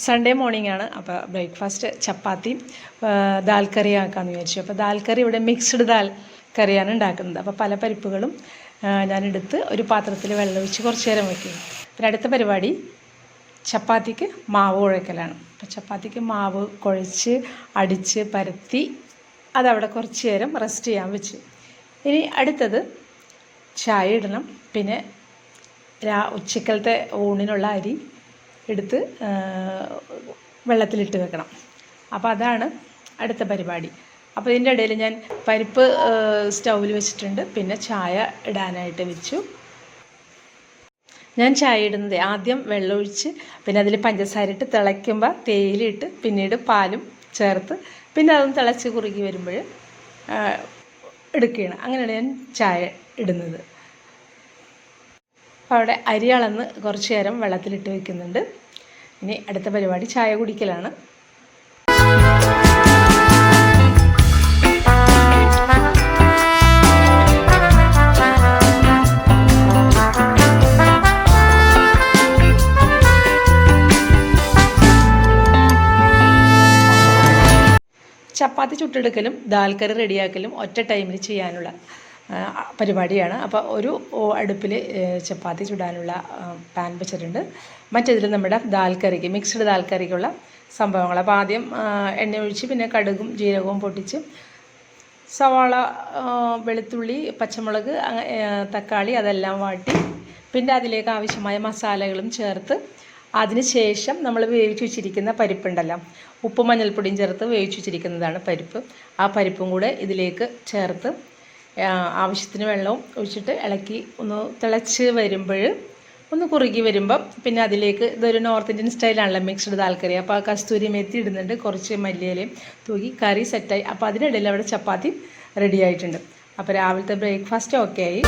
Sunday morning ആണ്. അപ്പോൾ breakfast ചപ്പാത്തിയും ദാൽ കറി ആക്കാമെന്ന് വിചാരിച്ചു. അപ്പോൾ ദാൽ കറി ഇവിടെ മിക്സ്ഡ് ദാൽ കറിയാണ് ഉണ്ടാക്കുന്നത്. അപ്പോൾ പല പരിപ്പുകളും ഞാനെടുത്ത് ഒരു പാത്രത്തിൽ വെള്ളമൊഴിച്ച് കുറച്ച് നേരം വയ്ക്കും. പിന്നെ അടുത്ത പരിപാടി ചപ്പാത്തിക്ക് മാവ് കുഴക്കലാണ്. അപ്പോൾ ചപ്പാത്തിക്ക് മാവ് കുഴച്ച് അടിച്ച് പരത്തി അതവിടെ കുറച്ച് നേരം റെസ്റ്റ് ചെയ്യാൻ വെച്ച്. ഇനി അടുത്തത് ചായ ഇടണം. പിന്നെ ഉച്ചക്കലത്തെ ഊണിനുള്ള അരി എടുത്ത് വെള്ളത്തിലിട്ട് വെക്കണം. അപ്പോൾ അതാണ് അടുത്ത പരിപാടി. അപ്പോൾ ഇതിൻ്റെ ഇടയിൽ ഞാൻ പരിപ്പ് സ്റ്റൗവിൽ വെച്ചിട്ടുണ്ട്. പിന്നെ ചായ ഇടാനായിട്ട് വെച്ചു. ഞാൻ ചായ ഇടുന്നത് ആദ്യം വെള്ളമൊഴിച്ച് പിന്നെ അതിൽ പഞ്ചസാര ഇട്ട് തിളയ്ക്കുമ്പോൾ തേയിലയിട്ട് പിന്നീട് പാലും ചേർത്ത് പിന്നെ അതൊന്ന് തിളച്ച് കുറുകി വരുമ്പോൾ എടുക്കുകയാണ്. അങ്ങനെയാണ് ഞാൻ ചായ ഇടുന്നത്. അപ്പോൾ അവിടെ അരി അളന്ന് കുറച്ച് നേരം വെള്ളത്തിലിട്ട് വയ്ക്കുന്നുണ്ട്. ഇനി അടുത്ത പരിപാടി ചായ കുടിക്കലാണ്. ചപ്പാത്തി ചുട്ടെടുക്കലും ദാൽ കറി റെഡിയാക്കലും ഒറ്റ ടൈമിൽ ചെയ്യാനുള്ള പരിപാടിയാണ്. അപ്പോൾ ഒരു അടുപ്പിൽ ചപ്പാത്തി ചുടാനുള്ള പാൻ വെച്ചിട്ടുണ്ട്. മറ്റേതിൽ നമ്മുടെ ദാൽ കറിക്ക് മിക്സ്ഡ് ദാൽ കറിക്കുള്ള സംഭവങ്ങൾ. അപ്പോൾ ആദ്യം എണ്ണ ഒഴിച്ച് പിന്നെ കടുകും ജീരകവും പൊട്ടിച്ച് സവാള, വെളുത്തുള്ളി, പച്ചമുളക്, തക്കാളി അതെല്ലാം വാട്ടി പിന്നെ അതിലേക്ക് ആവശ്യമായ മസാലകളും ചേർത്ത് അതിന് ശേഷം നമ്മൾ വേവിച്ച് വെച്ചിരിക്കുന്ന പരിപ്പുണ്ടല്ലോ, ഉപ്പും മഞ്ഞൾപ്പൊടിയും ചേർത്ത് വേവിച്ച് വെച്ചിരിക്കുന്നതാണ് പരിപ്പ്. ആ പരിപ്പും കൂടെ ഇതിലേക്ക് ചേർത്ത് ആവശ്യത്തിന് വെള്ളവും ഒഴിച്ചിട്ട് ഇളക്കി ഒന്ന് തിളച്ച് വരുമ്പോൾ ഒന്ന് കുറുകി വരുമ്പം പിന്നെ അതിലേക്ക് ഇതൊരു നോർത്ത് ഇന്ത്യൻ സ്റ്റൈലാണല്ലോ മിക്സ്ഡ് ദാൽ കറി. അപ്പോൾ ആ കസ്തൂരി മെത്തി ഇടുന്നുണ്ട്, കുറച്ച് മല്ലിയിലയും തൂക്കി കറി സെറ്റായി. അപ്പോൾ അതിനിടയിൽ അവിടെ ചപ്പാത്തി റെഡി ആയിട്ടുണ്ട്. അപ്പോൾ രാവിലത്തെ ബ്രേക്ക്ഫാസ്റ്റ് ഓക്കെ ആയി.